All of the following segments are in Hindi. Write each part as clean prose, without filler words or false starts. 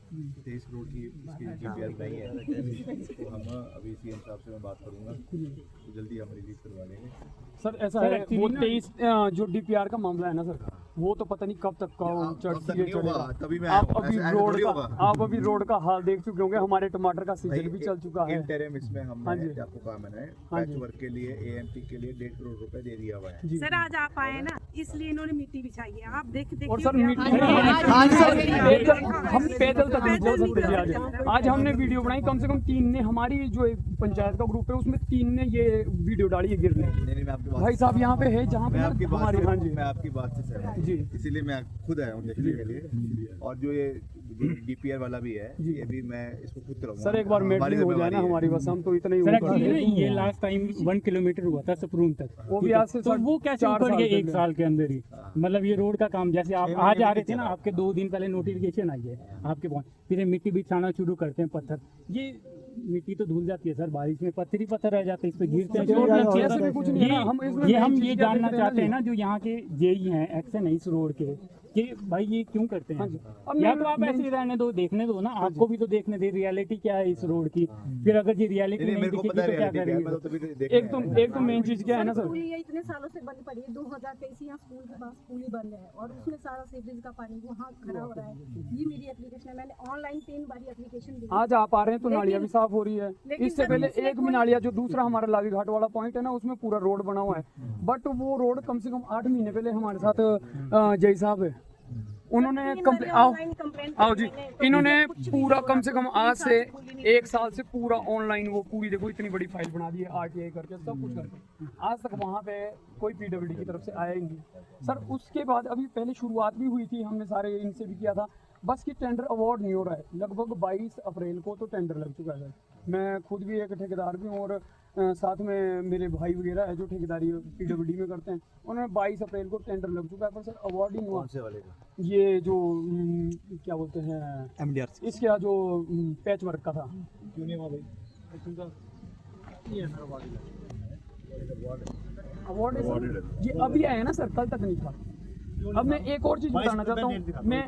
23 करोड़ की इसकी DPR नहीं है, तो हम अभी CM साहब से मैं बात करूंगा तो जल्दी हम रिलीज करवा लेंगे। सर ऐसा है वो 23 जो DPR का मामला है ना सर, वो तो पता नहीं कब तक का चलेगा। आप अभी रोड का हाल देख चुके होंगे, हमारे टमाटर का सीजन भी चल चुका है। इंटरिम इसमें हमने आपको कहा मैंने पैच वर्क के लिए AMP के लिए 1.5 करोड़ रुपए दे दिया हुआ है। सर आज आप आए ना, इसलिए इन्होंने मिट्टी बिछाई है, आप देखिए। और सर हम पैदल तक नहीं चल सकते। आज हमने वीडियो बनाई, कम से कम 3 ने, हमारी जो पंचायत का ग्रुप है उसमें 3 ने ये वीडियो डाली है गिरने। भाई साहब यहाँ पे है जहाँ पे हमारी, हाँ जी मैं आपकी बात से सहमत जी, इसीलिए मैं खुद आया हूँ देखने के लिए। और जो ये DPR वाला भी है, ये भी मैं इसको खुद कराऊंगा। सर एक बार मेडलिंग हो जाए ना हमारी, बस हम तो इतना ही सर। ये लास्ट टाइम 1 किलोमीटर हुआ था सपरून तक, वो भी आज से, तो वो कैसे ऊपर गया 1 साल के अंदर ही। मतलब ये रोड का काम, जैसे आप आज आ रहे थे ना, आपके 2 दिन पहले नोटिफिकेशन आई है आपके पास, फिर मिट्टी बिछाना शुरू करते हैं, पत्थर, ये मिट्टी तो धुल जाती है सर, बारिश में पत्थर ही पत्थर रह जाते हैं, इस पे गिरते हैं। हम ये जानना चाहते हैं ना, जो यहाँ के जेई हैं, एक्शन है इस रोड के, कि भाई ये क्यों करते हैं। या तो आप ऐसे ही रहने दो, देखने दो ना, आपको भी तो देखने दे रियलिटी क्या है इस रोड की। फिर अगर ये रियलिटी नहीं दिखेगी तो क्या करेंगे। एक तो मेन चीज क्या है ना सर, इतने सालों से बंद पड़ी है, 2023 यहाँ स्कूल के पास पुल ही बंद है और उसमें सारा सीवरेज का पानी वहाँ खड़ा हो रहा है। ये मेरी एप्लीकेशन है, मैंने ऑनलाइन 3 बार एप्लीकेशन दी। आज आप आ रहे हैं तो नालियाँ भी साफ हो रही है। इससे पहले एक भी नालिया, जो दूसरा हमारा लावी घाट वाला पॉइंट है ना, उसमें पूरा रोड बना हुआ है, बट वो रोड कम से कम 8 महीने पहले हमारे साथ जय साहब है, उन्होंने आओ जी, इन्होंने पूरा कम से कम आज से 1 साल से पूरा ऑनलाइन वो पूरी, देखो इतनी बड़ी फाइल बना दी है, RTI करके सब कुछ करके, आज तक वहाँ पे कोई PWD की तरफ से आया ही नहीं सर। उसके बाद अभी पहले शुरुआत भी हुई थी, हमने सारे इनसे भी किया था, बस कि टेंडर अवार्ड नहीं हो रहा है। लगभग 22 अप्रैल को तो टेंडर लग चुका है। मैं खुद भी एक ठेकेदार भी हूँ और साथ में मेरे भाई वगैरह है जो ठेकेदारी PWD में करते हैं, उन्होंने 22 अप्रैल को टेंडर लग चुका है, पर सर अवार्ड ही नहीं हुआ। ये जो क्या बोलते हैं MDR, इसका जो पैच वर्क का था, क्यों नहीं हुआ भाई? अवार्ड ये अभी आया ना सर, कल तक नहीं था। अब मैं एक और चीज बताना चाहता हूँ, मैं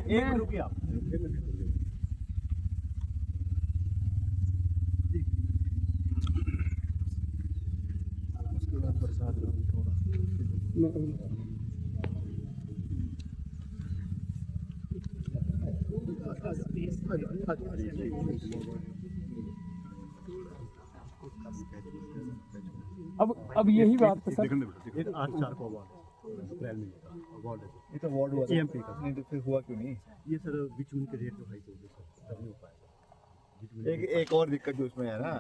अब यही बात है सर, 8-4 को अप्रैल में अवार्ड है, ये तो अवार्ड हुआ AMP का, नहीं तो फिर हुआ क्यों नहीं? ये सर बिटुमेन के रेट तो हाई हो गए सर, तब नहीं हो पाएगा। एक और दिक्कत जो इसमें है ना,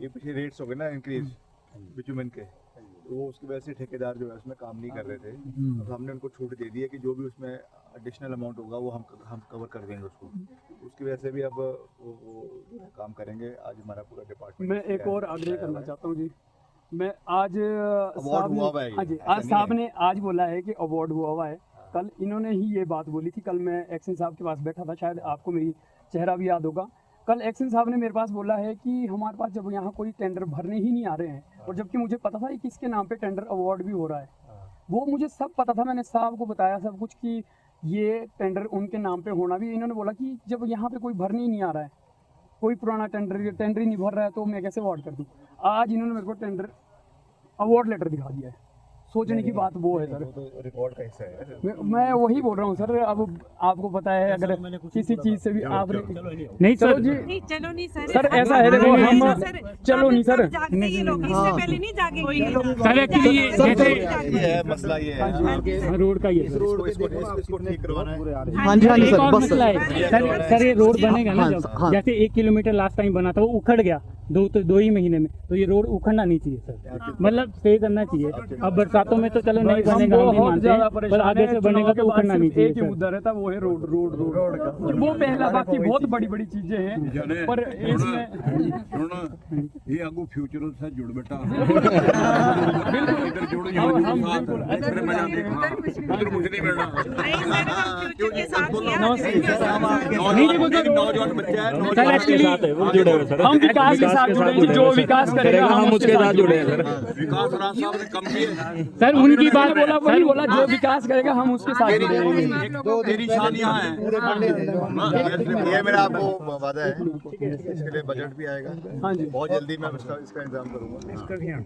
ये पिछले रेट्स हो गए ना इंक्रीज बिटुमेन के, तो वो उसकी वजह से ठेकेदार जो है उसमें काम नहीं कर रहे थे। अब हमने उनको छूट दे दी है कि जो भी उसमें एडिशनल अमाउंट होगा वो हम कवर कर देंगे उसको, उसकी वजह से भी अब वो काम करेंगे। आज हमारा पूरा डिपार्टमेंट, मैं एक और आग्रह करना चाहता हूँ जी, मैं आज साहब ने आज बोला है कि अवार्ड हुआ हुआ है, कल इन्होंने ही ये बात बोली थी। कल मैं एक्शन साहब के पास बैठा था, शायद आपको मेरी चेहरा भी याद होगा। कल एक्शन साहब ने मेरे पास बोला है कि हमारे पास जब यहाँ कोई टेंडर भरने ही नहीं आ रहे हैं, और जबकि मुझे पता था कि किसके नाम पे टेंडर अवार्ड भी हो रहा है, वो मुझे सब पता था, मैंने साहब को बताया सब कुछ कि ये टेंडर उनके नाम पे होना भी। इन्होंने बोला कि जब यहाँ पे कोई भरने ही नहीं आ रहा है, कोई पुराना टेंडर ही नहीं भर रहा है, तो मैं कैसे अवार्ड कर दूँ। आज इन्होंने मेरे को टेंडर अवार्ड लेटर दिखा दिया है। सोचने की बात वो है सर, तो रिकॉर्ड का हिस्सा है। मैं वही बोल रहा हूँ सर। अब आपको पता है, अगर किसी चीज से भी आप नहीं सर जी, चलो नहीं सर, सर ऐसा है, देखो हम चलो नहीं सर, पहले नहीं जागे सर एक्चुअली ये मसला ये है रोड का, ये इसको ठीक करवाना है। हाँ जी एक और मसला है सर, ये रोड बनेगा ना, जैसे 1 किलोमीटर लास्ट टाइम बना था, वो उखड़ गया 2 ही महीने में, तो ये रोड उखड़ना नहीं चाहिए सर, मतलब स्टे करना चाहिए। अब बरसातों में तो चलो नहीं बनेगा, हम भी मानते हैं, पर आगे से बनेगा तो उखड़ना नहीं चाहिए। एक ही मुद्दा रहता है, वो है रोड का, वो पहला। बाकी बहुत बड़ी चीजें हैं, पर इसमें ये आगू फ्यूचर से जुड़ बेटा, बिल्कुल इधर जुड़, इधर मजा देखना, इधर कुछ नहीं मिलना। नौजवान बच्चे हैं, हम विकास साथ जुड़े हैं, जो विकास करेगा हम उसके साथ जुड़े हैं विकास राज साहब ने कम किए सर उनकी बात वही बोला जो विकास करेगा हम उसके साथ जुड़े हैं। तेरी शादियां हैं ये मेरा आपको वादा है, इसके लिए बजट भी आएगा। हाँ जी, बहुत जल्दी मैं इसका इंतजाम करूंगा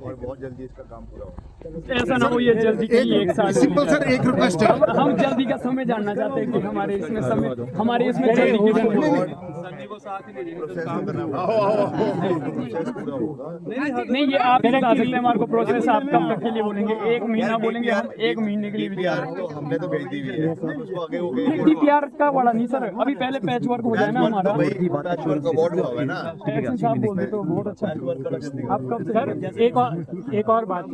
और बहुत जल्दी इसका काम पूरा होगा। ऐसा ना हो ये जल्दी के लिए 1 साल सिंपल सर एक रिक्वेस्ट है, हम जल्दी का समय जानना चाहते हैं कि हमारे इसमें समय जल्दी की प्रोसेस तो करना होगा, प्रोसेस पूरा होगा। नहीं ये आप बता सकते हैं हमारे को प्रोसेस आप कब तक के लिए बोलेंगे? 1 महीना बोलेंगे हम, 1 महीने के लिए भी DPR तो हमने तो भेज दी हुई है, उसको आगे हो गई DPR का बड़ा नहीं सर, अभी पहले पैच वर्क हो जाए ना हमारा। भाई पैचवर्क अवार्ड हुआ है ना, एक्शन साहब बोल दे तो बहुत अच्छा है। आप कब से सर एक और बात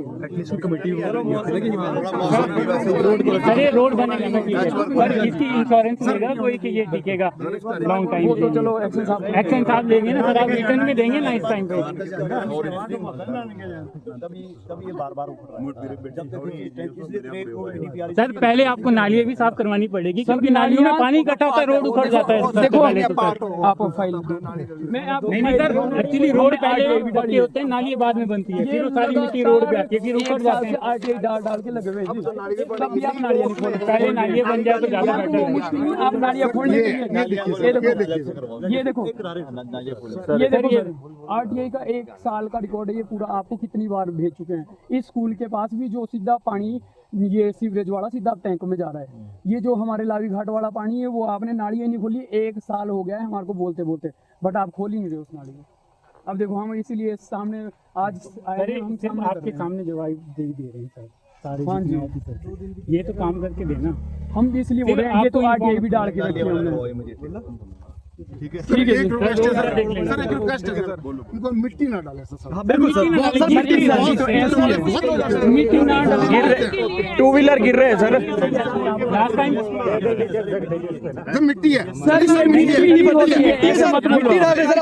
सर ये रोड बनेगा ना ठीक है, पर इसकी इंश्योरेंस लेगा कोई कि ये टिकेगा लॉन्ग टाइम? वो तो चलो एक्शन साहब देंगे ना सर, आप रिटर्न में देंगे ना इस टाइम पे? सर पहले आपको नालियाँ भी साफ करवानी पड़ेगी क्योंकि नालियों में पानी इकट्ठा होता है, रोड उखड़ जाता है। देखो पहले तो सर आप फाइल मैं आप नहीं सर, एक्चुअली रोड पहले पक्के होते हैं, नाली बाद में बनती है, फिर वो सारी मिट्टी रोड पे आती है, फिर उखड़ जाते हैं। RTI डाल के लगे हुए हैं जी। तब भी आप नालियाँ नहीं खोल रहे। पहले नालियाँ बन जाए तो ज्यादा बेटर है। आप नालियाँ खोलने के लिए ये देखो RTI का 1 साल का रिकॉर्ड है, ये पूरा आपको कितनी बार भेज चुके हैं। इस स्कूल के पास भी जो सीधा पानी ये सीवरेज वाला सीधा टैंक में जा रहा है, ये जो हमारे लावी घाट वाला पानी है वो आपने नालियाँ नहीं खोली। 1 साल हो गया है हमारे को बोलते बट आप खोल ही नहीं रहे उस नाली को। अब देखो हम इसीलिए सामने आज हम सिर्फ आपके सामने जवाब दे रहे हैं सर सारे हाँ जी ऑफिसर, ये तो काम करके देना। हम भी इसलिए बोल रहे हैं, ये तो RTI भी डाल के रखे हैं हमने। ठीक है ठीक है जी, सर एक रिक्वेस्ट है सर, इनको मिट्टी ना डालें सर। बिल्कुल सर, मिट्टी ना डालें। 2 व्हीलर गिर रहे हैं सर, लास्ट टाइम सर मिट्टी है सर ये मिट्टी नहीं होती है, ऐसा मत बोलो। मिट्टी डाल रहे हैं सर,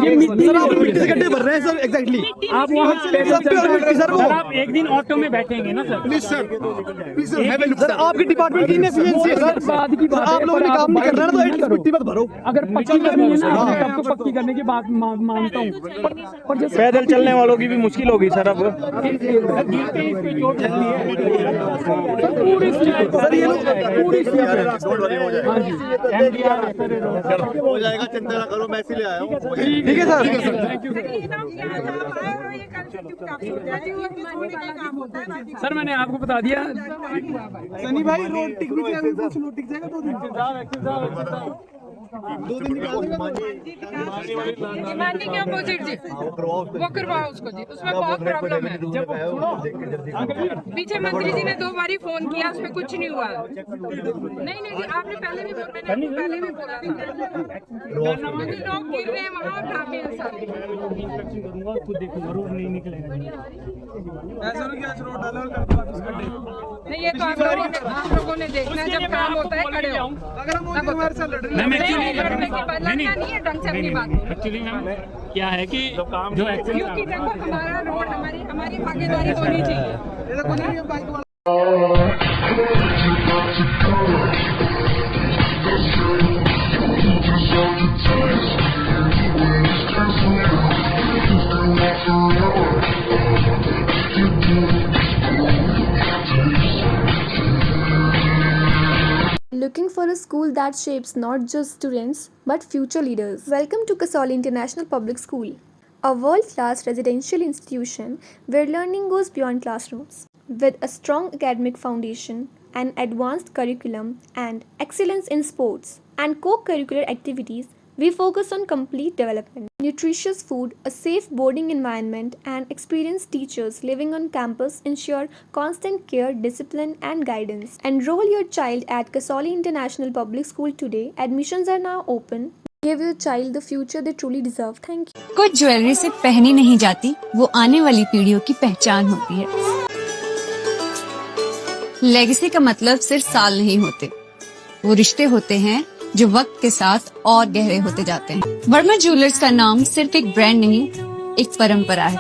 ये मिट्टी सर आप मिट्टी से गड्ढे भर रहे हैं सर, एग्जैक्टली आप वहाँ सब प्योर मिट्टी सर वो। सर आप एक दिन ऑटो में बैठेंगे ना sir? Please sir have a look sir आपकी डिपार्टमेंट की इनएफिशिएंसी है सर, बाद की बात आप लोगों ने काम नहीं करना है तो एटलीस्ट मिट्टी मत भरो। अगर पक्की करनी है ना तब तो पक्की करने की बात मानता हूँ, पर जैसे पैदल चलने वालों की भी मुश्किल होगी सर अब। पूरी हो जाएगा, चिंता ना करो, मैं इसीलिए आया हूँ। ठीक है सर, सर मैंने आपको बता दिया। सनी भाई रोड टिक भी जाएगा, कुछ रोड टिक जाएगा 2 दिन। हिमानी के अपोजिट जी, वो करवाओ उसको जी, उसमें बहुत प्रॉब्लम है। पीछे मंत्री जी ने 2 बारी फोन किया, उसमें कुछ नहीं हुआ। नहीं जी, आपने पहले भी बोला था, मुझे लोग गिर रहे हैं वहाँ, ड्रामे हैं सारे। खुद देखूंगा रोड नहीं निकलेगा। नहीं ये तो आप लोगों ने देखना है, जब काम होता है खड़े हो। लड़ने की बदलना नहीं है, ढंग से अपनी बात। एक्चुअली मैम क्या है कि जो एक्शन क्योंकि देखो हमारा रोड हमारी भागीदारी होनी चाहिए। Looking for a school that shapes not just students but future leaders? Welcome to Kasoli International Public School, a world-class residential institution where learning goes beyond classrooms. With a strong academic foundation, an advanced curriculum, and excellence in sports and co-curricular activities, we focus on complete development. Nutritious food, a safe boarding environment, and experienced teachers living on campus ensure constant care, discipline, and guidance. Enroll your child at Kasoli International Public School today. Admissions are now open. Give your child the future they truly deserve. Thank you. कुछ ज्वेलरी से पहनी नहीं जाती, वो आने वाली पीढ़ियों की पहचान होती है। लेगेसी का मतलब सिर्फ साल नहीं होते, वो रिश्ते होते हैं जो वक्त के साथ और गहरे होते जाते हैं। वर्मा ज्वेलर्स का नाम सिर्फ एक ब्रांड नहीं, एक परंपरा है।